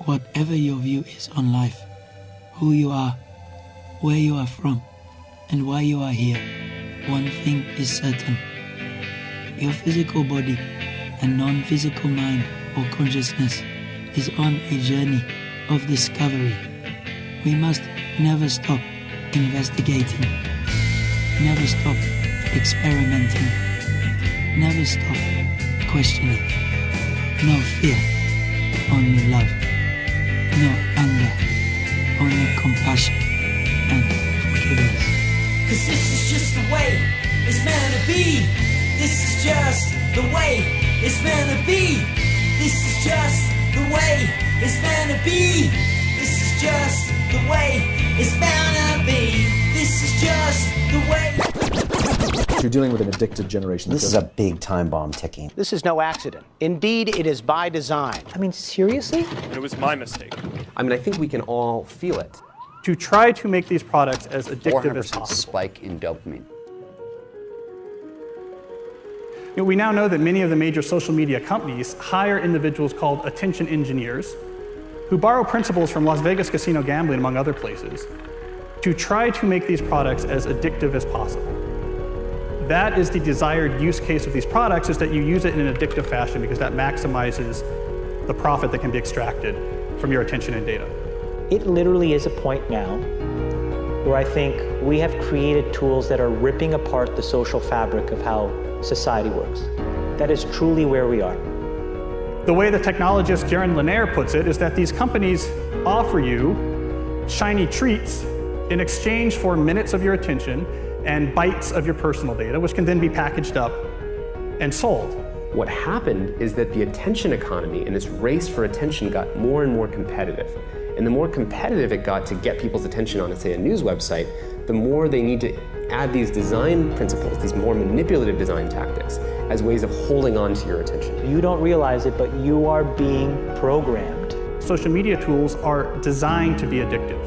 Whatever your view is on life, who you are, where you are from, and why you are here, one thing is certain. Your physical body and non-physical mind or consciousness is on a journey of discovery. We must never stop investigating, never stop experimenting, never stop questioning. No fear, only love. No anger, only compassion and forgiveness. 'Cause this is just the way it's meant to be. This is just the way it's meant to be. This is just the way it's meant to be. This is just the way it's bound to be. This is just the way. You're dealing with an addicted generation. This is a big time bomb ticking. This is no accident. Indeed, it is by design. I mean, seriously? It was my mistake. I mean, I think we can all feel it. To try to make these products as addictive as 400% possible. spike in dopamine. We now know that many of the major social media companies hire individuals called attention engineers who borrow principles from Las Vegas casino gambling, among other places, to try to make these products as addictive as possible. That is the desired use case of these products, is that you use it in an addictive fashion because that maximizes the profit that can be extracted from your attention and data. It literally is a point now where I think we have created tools that are ripping apart the social fabric of how society works. That is truly where we are. The way the technologist Jaron Lanier puts it is that these companies offer you shiny treats in exchange for minutes of your attention and bytes of your personal data, which can then be packaged up and sold. What happened is that the attention economy and this race for attention got more and more competitive. And the more competitive it got to get people's attention on, say, a news website, the more they need to add these design principles, these more manipulative design tactics, as ways of holding on to your attention. You don't realize it, but you are being programmed. Social media tools are designed to be addictive.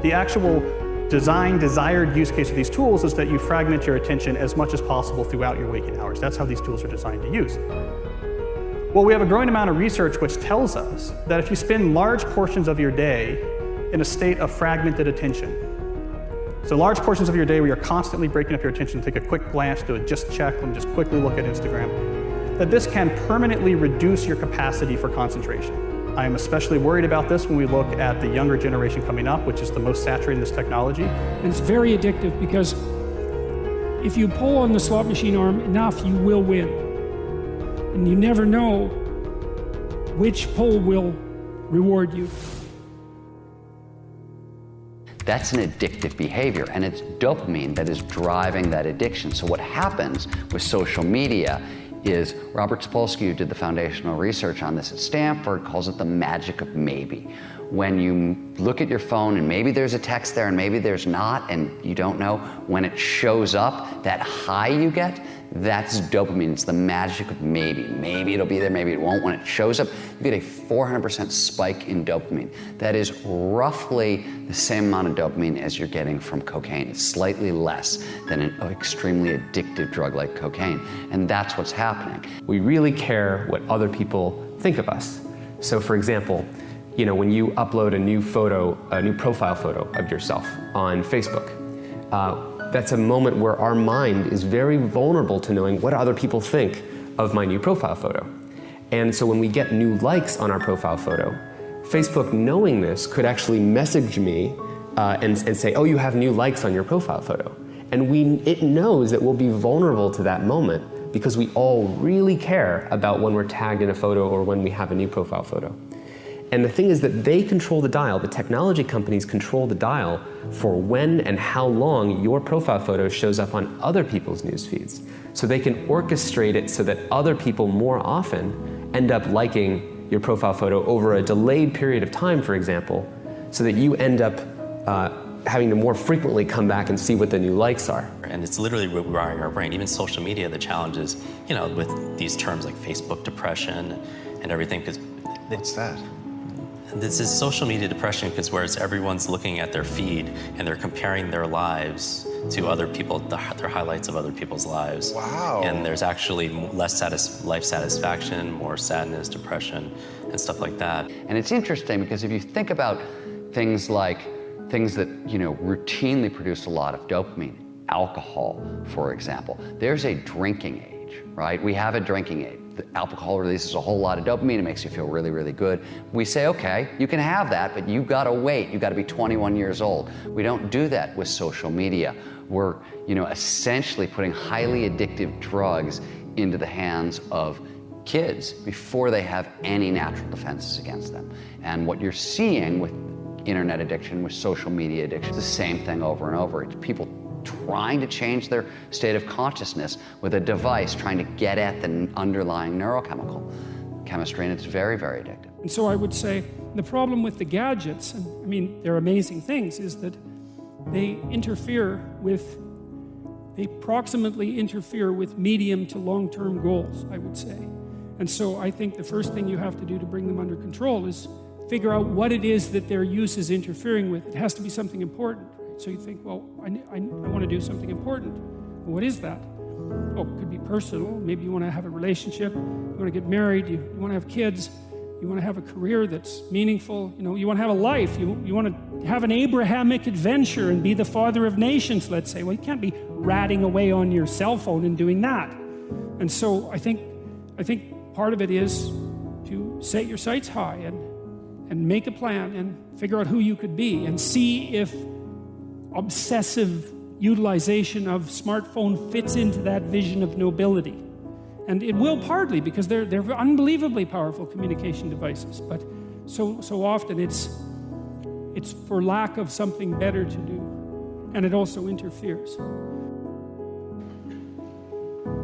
The actual desired use case of these tools is that you fragment your attention as much as possible throughout your waking hours. That's how these tools are designed to use. Well, we have a growing amount of research which tells us that if you spend large portions of your day in a state of fragmented attention, so large portions of your day where you're constantly breaking up your attention, take a quick glance, do a just check, and just quickly look at Instagram, that this can permanently reduce your capacity for concentration. I am especially worried about this when we look at the younger generation coming up, which is the most saturated in this technology. And it's very addictive because if you pull on the slot machine arm enough, you will win. And you never know which pull will reward you. That's an addictive behavior, and it's dopamine that is driving that addiction. So what happens with social media is Robert Sapolsky, who did the foundational research on this at Stanford, calls it the magic of maybe. When you look at your phone and maybe there's a text there and maybe there's not, and you don't know, when it shows up, that high you get, that's dopamine. It's the magic of maybe. Maybe it'll be there, maybe it won't. When it shows up, you get a 400% spike in dopamine. That is roughly the same amount of dopamine as you're getting from cocaine. It's slightly less than an extremely addictive drug like cocaine. And that's what's happening. We really care what other people think of us. So for example, when you upload a new photo, a new profile photo of yourself on Facebook, that's a moment where our mind is very vulnerable to knowing what other people think of my new profile photo. And so when we get new likes on our profile photo, Facebook, knowing this, could actually message me and say, oh, you have new likes on your profile photo. And it knows that we'll be vulnerable to that moment because we all really care about when we're tagged in a photo or when we have a new profile photo. And the thing is that they control the dial, the technology companies control the dial for when and how long your profile photo shows up on other people's news feeds. So they can orchestrate it so that other people more often end up liking your profile photo over a delayed period of time, for example, so that you end up having to more frequently come back and see what the new likes are. And it's literally rewiring our brain. Even social media, the challenge is, with these terms like Facebook depression and everything. What's that? This is social media depression because whereas everyone's looking at their feed and they're comparing their lives to other people, their highlights of other people's lives. Wow. And there's actually less life satisfaction, more sadness, depression. and stuff like that. And it's interesting because if you think about things that, routinely produce a lot of dopamine, alcohol, for example, there's a drinking age, right? We have a drinking age. The alcohol releases a whole lot of dopamine. It makes you feel really, really good. We say, okay, you can have that, but you gotta wait. You gotta be 21 years old. We don't do that with social media. We're, essentially putting highly addictive drugs into the hands of kids before they have any natural defenses against them. And what you're seeing with internet addiction, with social media addiction, it's the same thing over and over. It's people trying to change their state of consciousness with a device, trying to get at the underlying neurochemical chemistry, and it's very, very addictive. And so I would say the problem with the gadgets, and I mean, they're amazing things, is that they proximately interfere with medium to long-term goals, I would say. And so I think the first thing you have to do to bring them under control is figure out what it is that their use is interfering with. It has to be something important. So you think, well, I want to do something important. Well, what is that? Oh, it could be personal. Maybe you want to have a relationship. You want to get married. You want to have kids. You want to have a career that's meaningful. You want to have a life. You want to have an Abrahamic adventure and be the father of nations, let's say. Well, you can't be ratting away on your cell phone and doing that. And so I think part of it is to set your sights high and make a plan and figure out who you could be and see if obsessive utilization of smartphone fits into that vision of nobility. And it will partly, because they're unbelievably powerful communication devices, but so often it's for lack of something better to do, and it also interferes.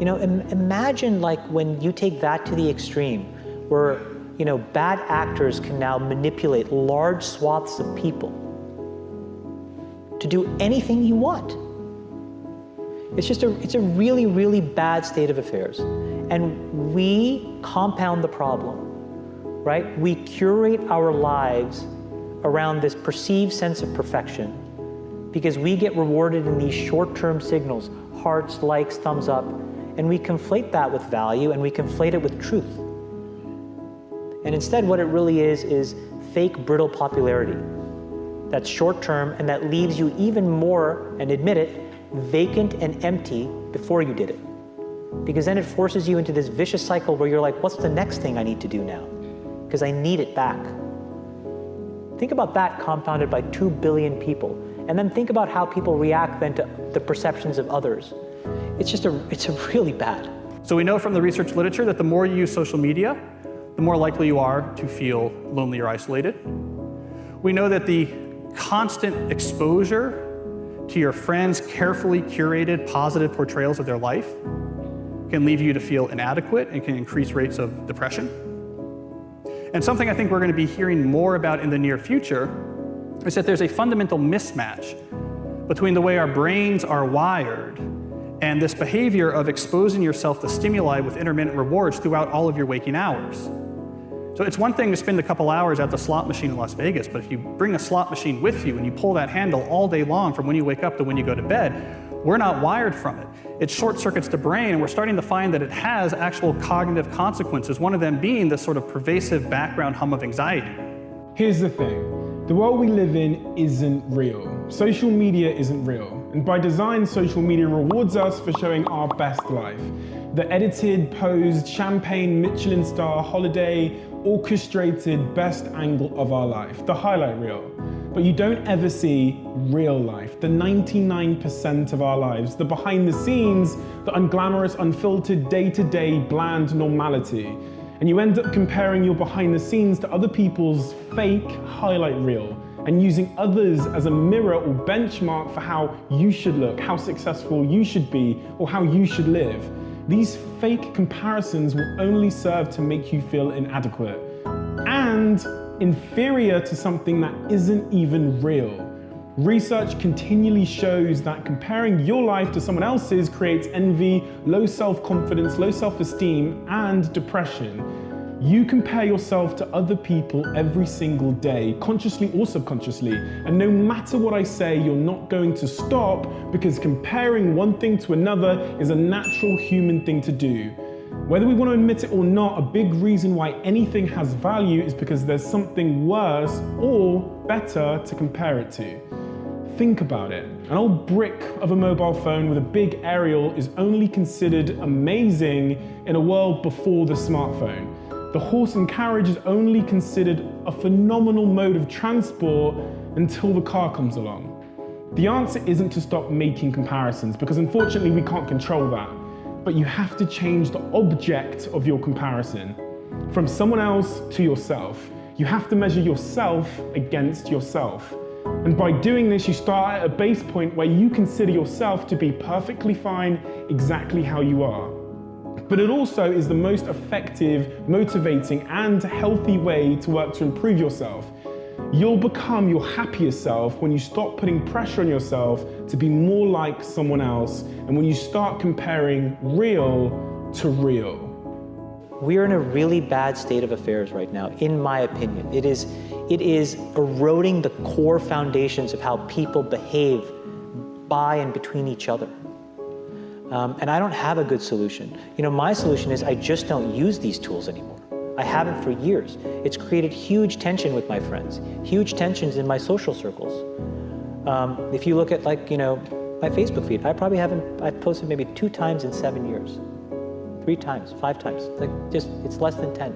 Imagine like when you take that to the extreme, where bad actors can now manipulate large swaths of people to do anything you want. It's a really, really bad state of affairs. And we compound the problem, right? We curate our lives around this perceived sense of perfection because we get rewarded in these short-term signals, hearts, likes, thumbs up, and we conflate that with value and we conflate it with truth. And instead what it really is fake, brittle popularity. That's short-term and that leaves you even more, and admit it, vacant and empty before you did it. Because then it forces you into this vicious cycle where you're like, what's the next thing I need to do now? Because I need it back. Think about that compounded by 2 billion people. And then think about how people react then to the perceptions of others. It's really bad. So we know from the research literature that the more you use social media, the more likely you are to feel lonely or isolated. We know that the constant exposure to your friends' carefully curated positive portrayals of their life can leave you to feel inadequate and can increase rates of depression. And something I think we're going to be hearing more about in the near future is that there's a fundamental mismatch between the way our brains are wired and this behavior of exposing yourself to stimuli with intermittent rewards throughout all of your waking hours. So it's one thing to spend a couple hours at the slot machine in Las Vegas, but if you bring a slot machine with you and you pull that handle all day long from when you wake up to when you go to bed, we're not wired from it. It short circuits the brain, and we're starting to find that it has actual cognitive consequences, one of them being this sort of pervasive background hum of anxiety. Here's the thing. The world we live in isn't real. Social media isn't real. And by design, social media rewards us for showing our best life. The edited, posed, champagne, Michelin star, holiday, orchestrated best angle of our life, the highlight reel. But you don't ever see real life, the 99% of our lives, the behind the scenes, the unglamorous, unfiltered, day-to-day, bland normality. And you end up comparing your behind the scenes to other people's fake highlight reel and using others as a mirror or benchmark for how you should look, how successful you should be, or how you should live. These fake comparisons will only serve to make you feel inadequate and inferior to something that isn't even real. Research continually shows that comparing your life to someone else's creates envy, low self-confidence, low self-esteem, and depression. You compare yourself to other people every single day, consciously or subconsciously, and no matter what I say, you're not going to stop because comparing one thing to another is a natural human thing to do. Whether we want to admit it or not, a big reason why anything has value is because there's something worse or better to compare it to. Think about it. An old brick of a mobile phone with a big aerial is only considered amazing in a world before the smartphone. The horse and carriage is only considered a phenomenal mode of transport until the car comes along. The answer isn't to stop making comparisons, because unfortunately we can't control that. But you have to change the object of your comparison. From someone else to yourself. You have to measure yourself against yourself. And by doing this, you start at a base point where you consider yourself to be perfectly fine exactly how you are. But it also is the most effective, motivating, and healthy way to work to improve yourself. You'll become your happiest self when you stop putting pressure on yourself to be more like someone else, and when you start comparing real to real. We're in a really bad state of affairs right now, in my opinion. It is eroding the core foundations of how people behave by and between each other. And I don't have a good solution. You know, my solution is I just don't use these tools anymore. I haven't for years. It's created huge tension with my friends, huge tensions in my social circles. If you look at, like, you know, my Facebook feed, I've posted maybe 2 times in 7 years. 3 times, 5 times. It's less than 10.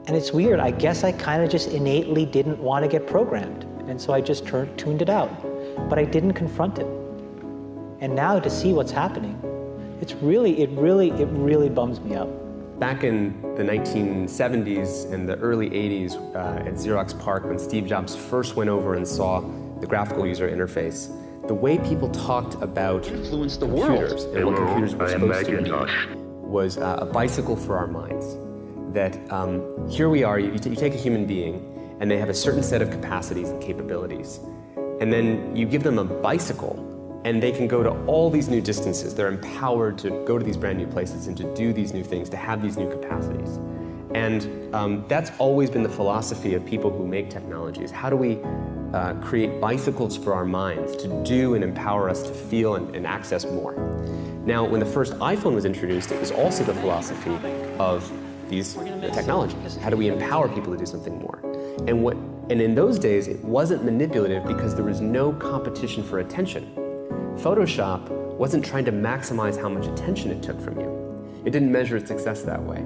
And it's weird. I guess I kind of just innately didn't want to get programmed. And so I just tuned it out. But I didn't confront it. And now to see what's happening, it really bums me out. Back in the 1970s and the early 80s at Xerox PARC, when Steve Jobs first went over and saw the graphical user interface, the way people talked about computers and what computers were supposed to be was a bicycle for our minds. That here we are, you take a human being and they have a certain set of capacities and capabilities, and then you give them a bicycle and they can go to all these new distances. They're empowered to go to these brand new places and to do these new things, to have these new capacities. And that's always been the philosophy of people who make technologies. How do we create bicycles for our minds to do and empower us to feel and access more? Now, when the first iPhone was introduced, it was also the philosophy of these technologies. How do we empower people to do something more? And in those days, it wasn't manipulative because there was no competition for attention. Photoshop wasn't trying to maximize how much attention it took from you. It didn't measure its success that way.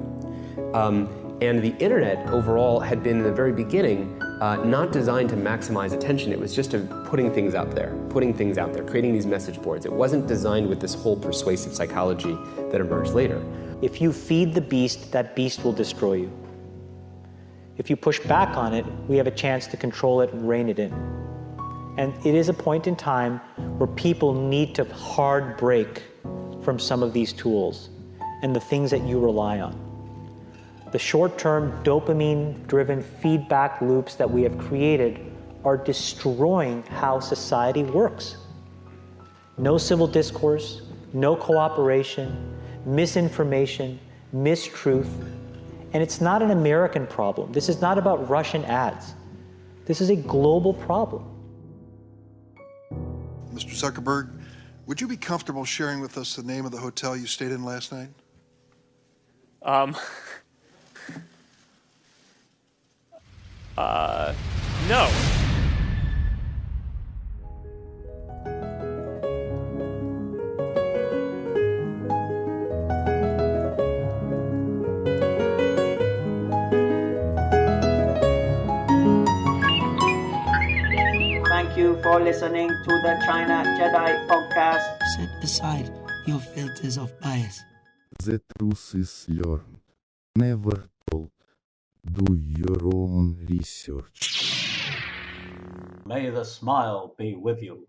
And the internet overall had been in the very beginning not designed to maximize attention. It was just putting things out there, creating these message boards. It wasn't designed with this whole persuasive psychology that emerged later. If you feed the beast, that beast will destroy you. If you push back on it, we have a chance to control it and rein it in. And it is a point in time where people need to hard break from some of these tools and the things that you rely on. The short-term dopamine-driven feedback loops that we have created are destroying how society works. No civil discourse, no cooperation, misinformation, mistruth. And it's not an American problem. This is not about Russian ads. This is a global problem. Mr. Zuckerberg, would you be comfortable sharing with us the name of the hotel you stayed in last night? No. Thank you for listening to the China Jedi podcast. Set aside your filters of bias. The truth is learned, never told. Do your own research. May the smile be with you.